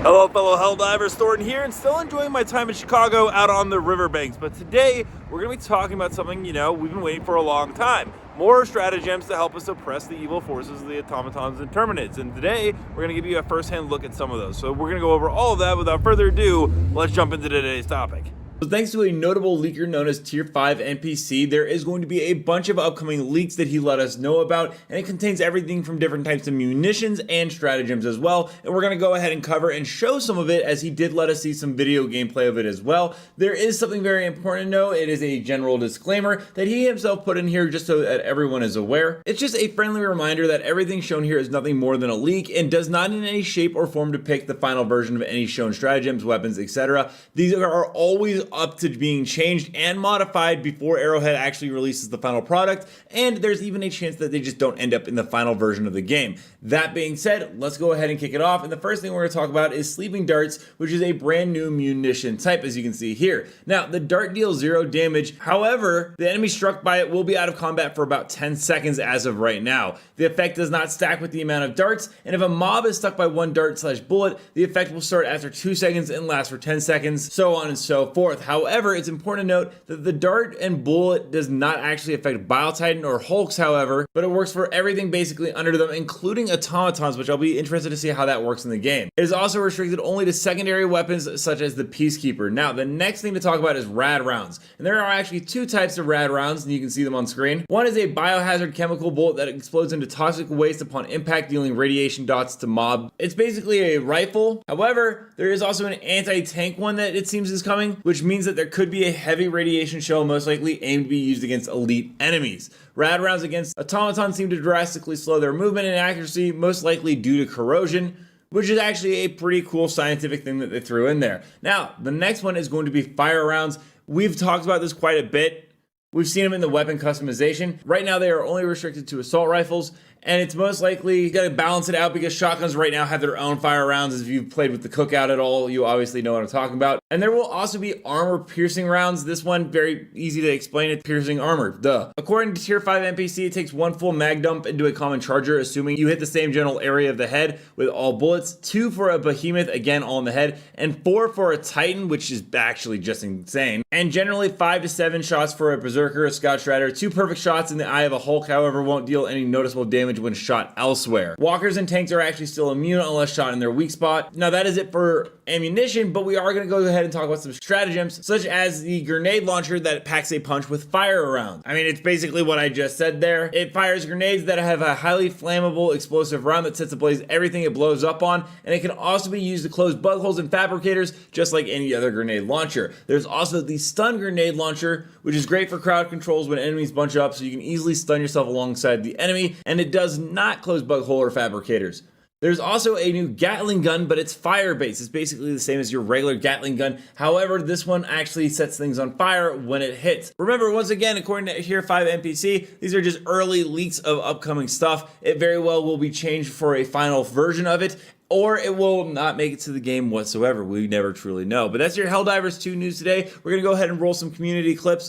Hello fellow Helldivers, Thornton here, and still enjoying my time in Chicago out on the riverbanks. But today, we're going to be talking about something, we've been waiting for a long time. More stratagems to help us suppress the evil forces of the automatons and terminids. And today, we're going to give you a first-hand look at some of those. So we're going to go over all of that. Without further ado, let's jump into today's topic. So thanks to a notable leaker known as Tier 5 NPC, there is going to be a bunch of upcoming leaks that he let us know about, and it contains everything from different types of munitions and stratagems as well, and we're going to go ahead and cover and show some of it, as he did let us see some video gameplay of it as well. There is something very important to know. It is a general disclaimer that he himself put in here just so that everyone is aware. It's just a friendly reminder that everything shown here is nothing more than a leak and does not in any shape or form depict the final version of any shown stratagems, weapons, etc. These are always up to being changed and modified before Arrowhead actually releases the final product, and there's even a chance that they just don't end up in the final version of the game. That being said, let's go ahead and kick it off, and the first thing we're going to talk about is Sleeping Darts, which is a brand new munition type, as you can see here. Now, the dart deals 0 damage, however, the enemy struck by it will be out of combat for about 10 seconds as of right now. The effect does not stack with the amount of darts, and if a mob is stuck by 1 dart/bullet, the effect will start after 2 seconds and last for 10 seconds, so on and so forth. However, it's important to note that the dart and bullet does not actually affect Bile Titan or Hulks, however, but it works for everything basically under them, including automatons, which I'll be interested to see how that works in the game. It is also restricted only to secondary weapons such as the Peacekeeper. Now, the next thing to talk about is rad rounds, and there are actually 2 types of rad rounds, and you can see them on screen. One is a biohazard chemical bullet that explodes into toxic waste upon impact, dealing radiation dots to mob. It's basically a rifle. However, there is also an anti-tank one that it seems is coming, which means that there could be a heavy radiation shell, most likely aimed to be used against elite enemies. Rad rounds against automatons seem to drastically slow their movement and accuracy, most likely due to corrosion, which is actually a pretty cool scientific thing that they threw in there. Now, the next one is going to be fire rounds. We've talked about this quite a bit. We've seen them in the weapon customization. Right now, they are only restricted to assault rifles, and it's most likely you gotta balance it out because shotguns right now have their own fire rounds. As if you've played with the cookout at all, you obviously know what I'm talking about. And there will also be armor piercing rounds. This one, very easy to explain. It's piercing armor, duh. According to Tier 5 NPC, it takes 1 full mag dump into a common charger, assuming you hit the same general area of the head with all bullets, 2 for a behemoth, again all in the head, and 4 for a titan, which is actually just insane. And generally 5 to 7 shots for a berserker, a scout strider. 2 perfect shots in the eye of a Hulk, however, won't deal any noticeable damage when shot elsewhere. Walkers and tanks are actually still immune unless shot in their weak spot. Now that is it for ammunition, but we are going to go ahead and talk about some stratagems, such as the grenade launcher that packs a punch with fire rounds. I mean, it's basically what I just said there. It fires grenades that have a highly flammable explosive round that sets ablaze everything it blows up on, and it can also be used to close bug holes and fabricators, just like any other grenade launcher. There's also the stun grenade launcher, which is great for crowd controls when enemies bunch up, so you can easily stun yourself alongside the enemy, and it does not close bug hole or fabricators. There's also a new Gatling gun, but it's fire-based. It's basically the same as your regular Gatling gun. However, this one actually sets things on fire when it hits. Remember, once again, according to Tier 5 NPC, these are just early leaks of upcoming stuff. It very well will be changed for a final version of it, or it will not make it to the game whatsoever. We never truly know. But that's your Helldivers 2 news today. We're going to go ahead and roll some community clips.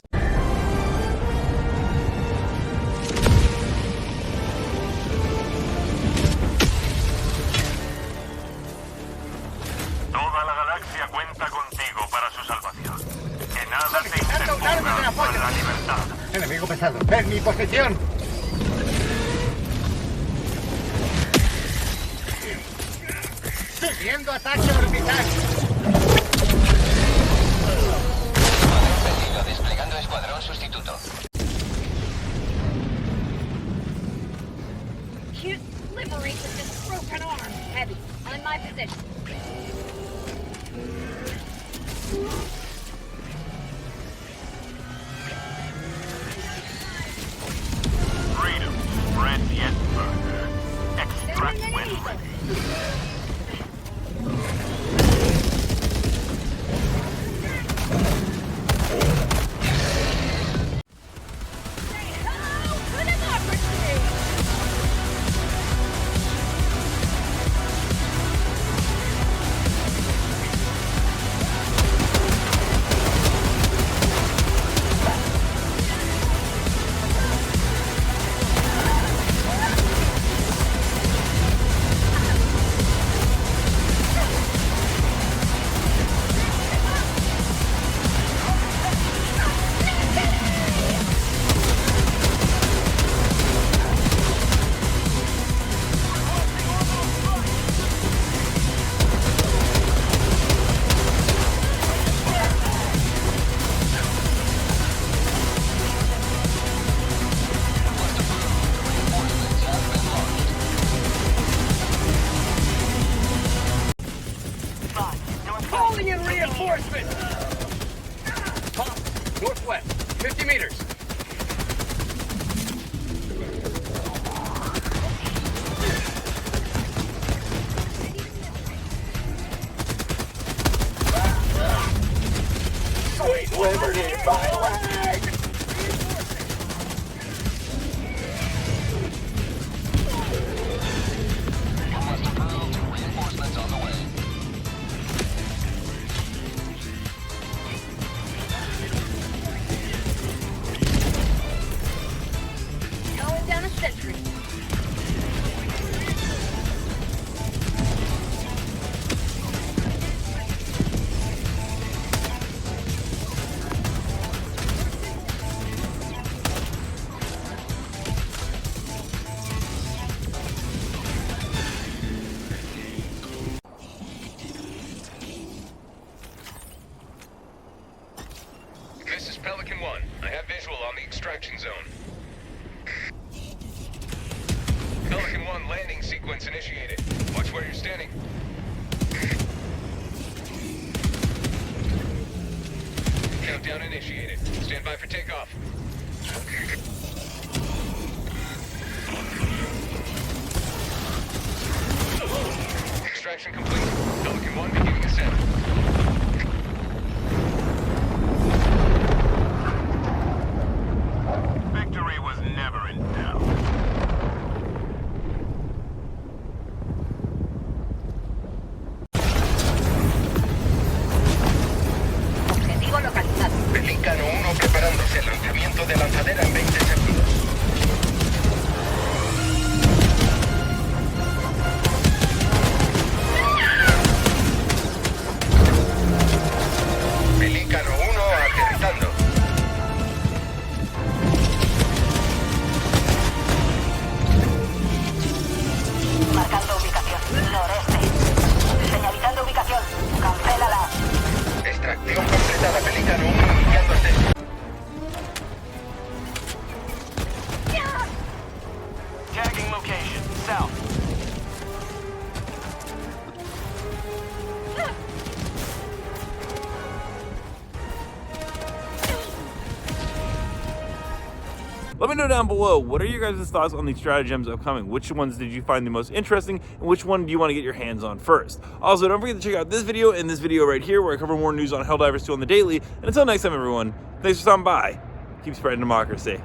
Enemigo pesado. ¡En mi posición! ¡Siguiendo ataque orbital! Peligro, desplegando escuadrón sustituto. Can't liberate with this broken arm. Heavy. On my position. Freedom, spread yet further. Extract when ready. Reinforcement! Top, northwest, 50 meters. Sweet liberty, my leg! Request approved. Reinforcements on the way. Calling down a sentry. This is Pelican 1. I have visual on the extraction zone. Pelican 1 landing sequence initiated. Watch where you're standing. Countdown initiated. Stand by for takeoff. Extraction complete. Pelican 1 beginning ascent. Victory was never in doubt. Objetivo localizado. Pelícano 1 preparándose. Lanzamiento de lanzadera en 20 segundos. Pelícano 1 aterrizando. Marcando ubicación. Noreste. Señalizando ubicación. Cancélala. Extracción completada. Pelícano 1 iniciándose. Tagging location. South. Let me know down below, what are your guys' thoughts on the stratagems upcoming? Which ones did you find the most interesting, and which one do you want to get your hands on first? Also, don't forget to check out this video and this video right here, where I cover more news on Helldivers 2 on the daily. And until next time, everyone, thanks for stopping by. Keep spreading democracy.